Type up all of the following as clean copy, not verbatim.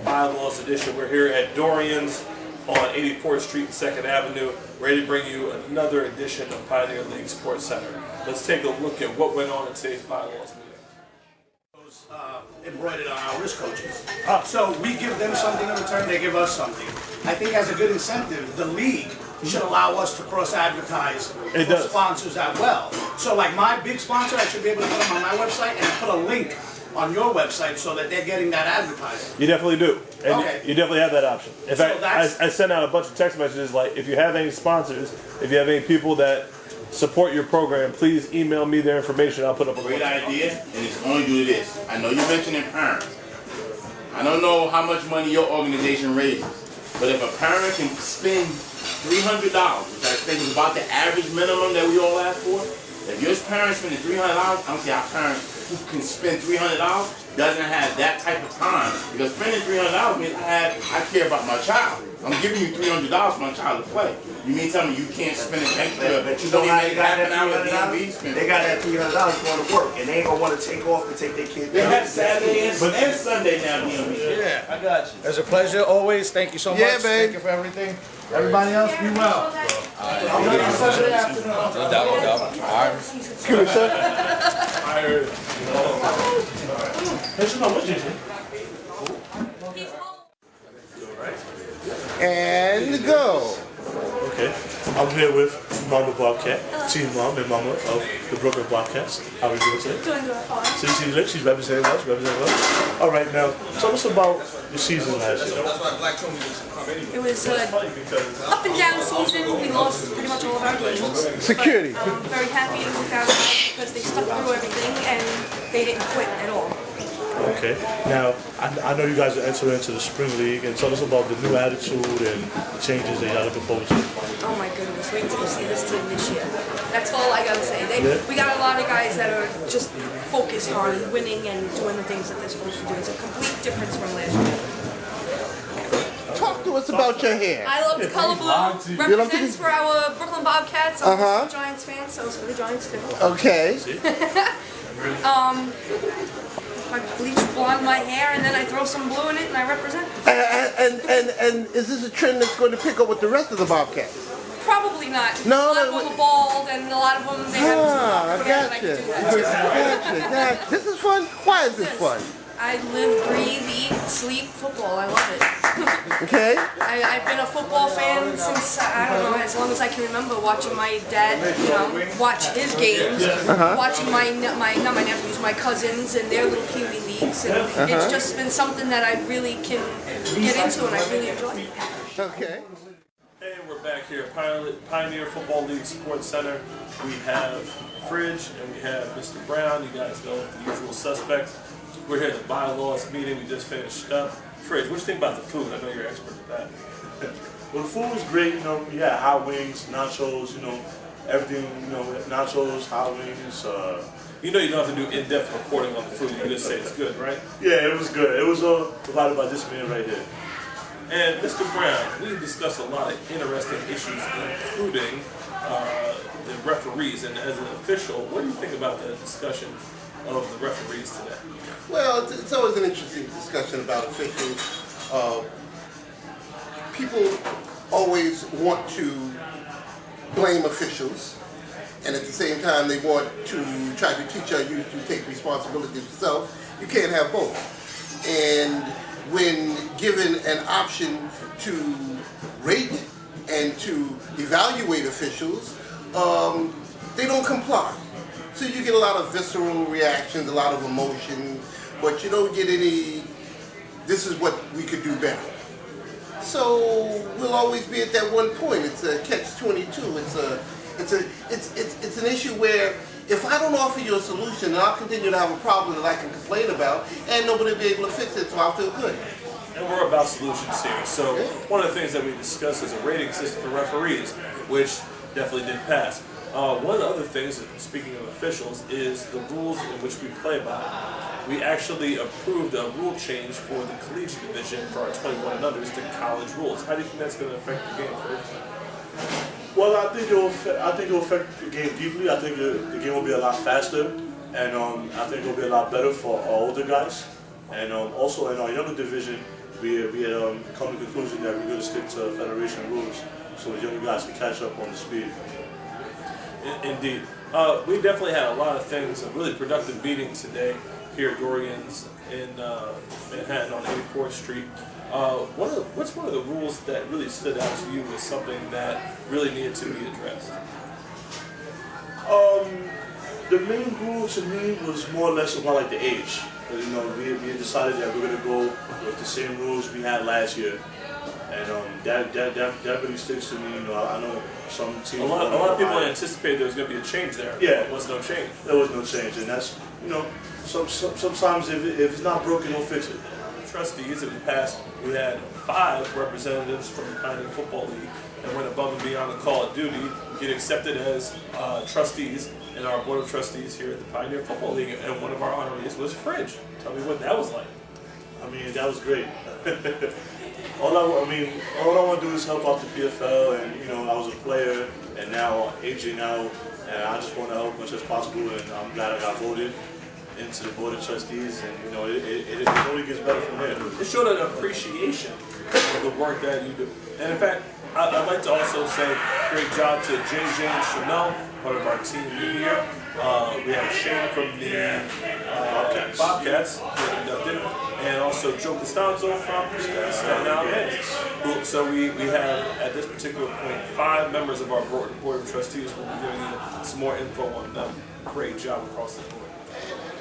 Bylaws edition. We're here at Dorian's on 84th Street and 2nd Avenue, ready to bring you another edition of Pioneer League Sports Center. Let's take a look at what went on in today's Bylaws meeting. Embroidered on our wrist coaches. So we give them something in return, they give us something. I think as a good incentive, the league should allow us to cross-advertise for sponsors as well. So like my big sponsor, I should be able to put them on my website and put a link on your website so that they're getting that advertising. You definitely do. And okay. You definitely have that option. In fact, I sent out a bunch of text messages like, if you have any sponsors, if you have any people that support your program, please email me their information. I'll put up a great idea, and it's only due to this. I know you're mentioning parents. I don't know how much money your organization raises, but if a parent can spend $300, which I think is about the average minimum that we all ask for, if your parent spending $300, I don't see how parents who can spend $300 doesn't have that type of time, because spending $300 means I care about my child. I'm giving you $300 for my child to play. You mean tell me you can't spend it extra? But you don't even got that $300. They got that $300 going to work, and they ain't gonna want to take off and take their kids. They have Saturday and Sunday now. Yeah, I got you. It's a pleasure always. Thank you so much. Yeah, babe. Thank you for everything. Everybody else, be well. I'm ready for Sunday afternoon. Excuse me, sir. And go. Okay, I'm here with Mama Bobcat, Team Mom and Mama of the Brooklyn Bobcats. How are we doing today? Doing good, fine. So you see, look, she's representing us, All right, now, tell us about the season last year. It was up and down season. We lost pretty much all of our games. Security. Very happy with our guys because they stuck through everything and they didn't quit at all. Okay, now, I know you guys are entering into the Spring League, and tell us about the new attitude and the changes that y'all looking forward to. Oh my goodness, wait till you see this team this year. That's all I gotta say. We got a lot of guys that are just focused on winning and doing the things that they're supposed to do. It's a complete difference from last year. Talk to us about your hair. I love the color blue. Represents for our Brooklyn Bobcats. I'm a Giants fan, so it's for the Giants too. Okay. I bleach blonde my hair and then I throw some blue in it and I represent. And is this a trend that's going to pick up with the rest of the Bobcats? Probably not. No, a lot of them are bald and a lot of them they have Gotcha. This is fun. Why is this fun? I live, breathe, eat, sleep football. I love it. Okay. I've been a football fan since, I don't know, as long as I can remember, watching my dad, watch his games, watching not my nephews, my cousins and their little Pee Wee leagues. And it's just been something that I really can get into and I really enjoy. Okay. And we're back here at Pioneer Football League Sports Center. We have Fridge and we have Mr. Brown. You guys know the usual suspects. We're here at the Bylaws meeting. We just finished up. Fridge, what do you think about the food? I know you're an expert at that. Well, the food was great, we had hot wings, nachos, everything, nachos, hot wings. You know you don't have to do in-depth reporting on the food. You just say it's good, right? Yeah, it was good. It was provided by this man right here. And Mr. Brown, we discussed a lot of interesting issues, including the referees. And as an official, what do you think about the discussion of the referees today? Well, it's always an interesting discussion about officials. People always want to blame officials, and at the same time they want to try to teach our youth to take responsibility themselves. You can't have both. And when given an option to rate and to evaluate officials, they don't comply. So you get a lot of visceral reactions, a lot of emotion, but you don't get any, this is what we could do better. So we'll always be at that one point. It's a catch-22. It's an issue where If I don't offer you a solution, then I'll continue to have a problem that I can complain about, and nobody will be able to fix it, so I'll feel good. And we're about solutions here. So one of the things that we discussed is a rating system for referees, which definitely did pass. One of the other things, speaking of officials, is the rules in which we play by. We actually approved a rule change for the collegiate division for our 21 and unders to college rules. How do you think that's going to affect the game, Chris? Well, I think it will affect the game deeply. I think the game will be a lot faster, and I think it will be a lot better for our older guys. And also in our younger division, we had come to the conclusion that we're going to stick to federation rules so the younger guys can catch up on the speed. Indeed. We definitely had a lot of things, a really productive meeting today here at Dorian's in Manhattan on 84th Street. What's one of the rules that really stood out to you as something that really needed to be addressed? The main rule to me was more or less about like the age. You know, we had decided that we're going to go with the same rules we had last year, and that really sticks to me. You know, I know some teams. A lot of people anticipated there was going to be a change there. Yeah, there was no change. There was no change, and that's, you know, sometimes if it's not broken, don't fix it. Trustees in the past, we had 5 representatives from the Pioneer Football League that went above and beyond the call of duty, get accepted as trustees in our board of trustees here at the Pioneer Football League, and one of our honorees was Fridge. Tell me what that was like. I mean, that was great. all I want to do is help out the PFL, and you know, I was a player, and now aging out, and I just want to help as much as possible, and I'm glad I got voted into the board of trustees, and you know, it only gets better from there. It showed an appreciation of the work that you do. And in fact, I'd like to also say great job to JJ and Chanel, part of our team here. We have Shane from the Bobcats who inducted, and also Joe Costanzo from the Staten Island. So we have, at this particular point, 5 members of our board of trustees. We'll be giving you some more info on them. Great job across the board.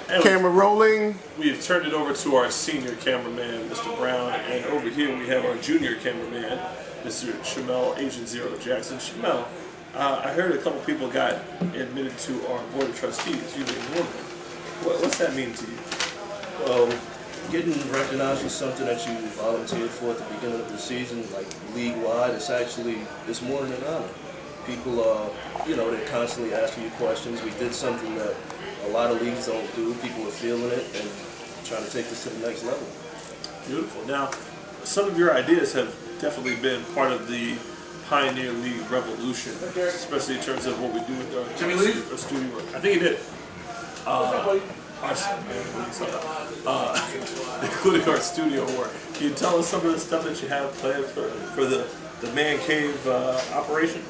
Anyways, Camera rolling. we've turned it over to our senior cameraman, Mr. Brown, and over here we have our junior cameraman, Mr. Shamel, Agent Zero Jackson. Shamel, I heard a couple people got admitted to our board of trustees. You being one of them. What's that mean to you? Well, getting recognized as something that you volunteered for at the beginning of the season, like league-wide, it's more than an honor. People, you know, they're constantly asking you questions. We did something that a lot of leagues don't do. People are feeling it and trying to take this to the next level. Beautiful. Now, some of your ideas have definitely been part of the Pioneer League revolution, especially in terms of what we do with our studio work. I think he did. Including our studio work. Can you tell us some of the stuff that you have planned for the man cave operation?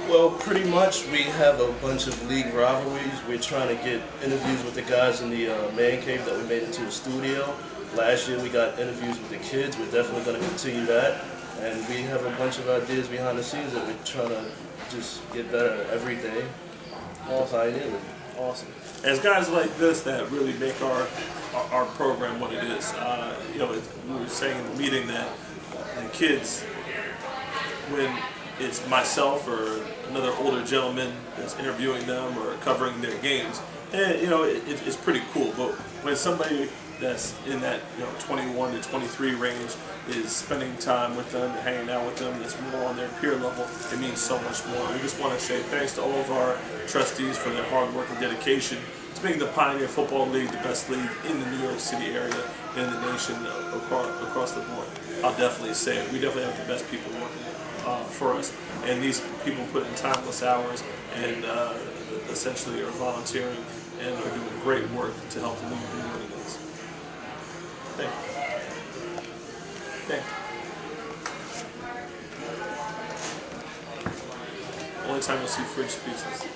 Well, pretty much we have a bunch of league rivalries. We're trying to get interviews with the guys in the man cave that we made into a studio. Last year we got interviews with the kids. We're definitely going to continue that. And we have a bunch of ideas behind the scenes that we're trying to just get better every day. Awesome. As guys like this that really make our program what it is. You know, we were saying in the meeting that the kids, when it's myself or another older gentleman that's interviewing them or covering their games, and you know, it's pretty cool. But when somebody that's in that 21 to 23 range is spending time with them, hanging out with them, that's more on their peer level, it means so much more. We just want to say thanks to all of our trustees for their hard work and dedication to making the Pioneer Football League the best league in the New York City area and in the nation across the board. I'll definitely say it. We definitely have the best people working for us, and these people put in timeless hours and essentially are volunteering and are doing great work to help the league do what it is. Thank you. Thank you. Only time you'll see Fridge speechless.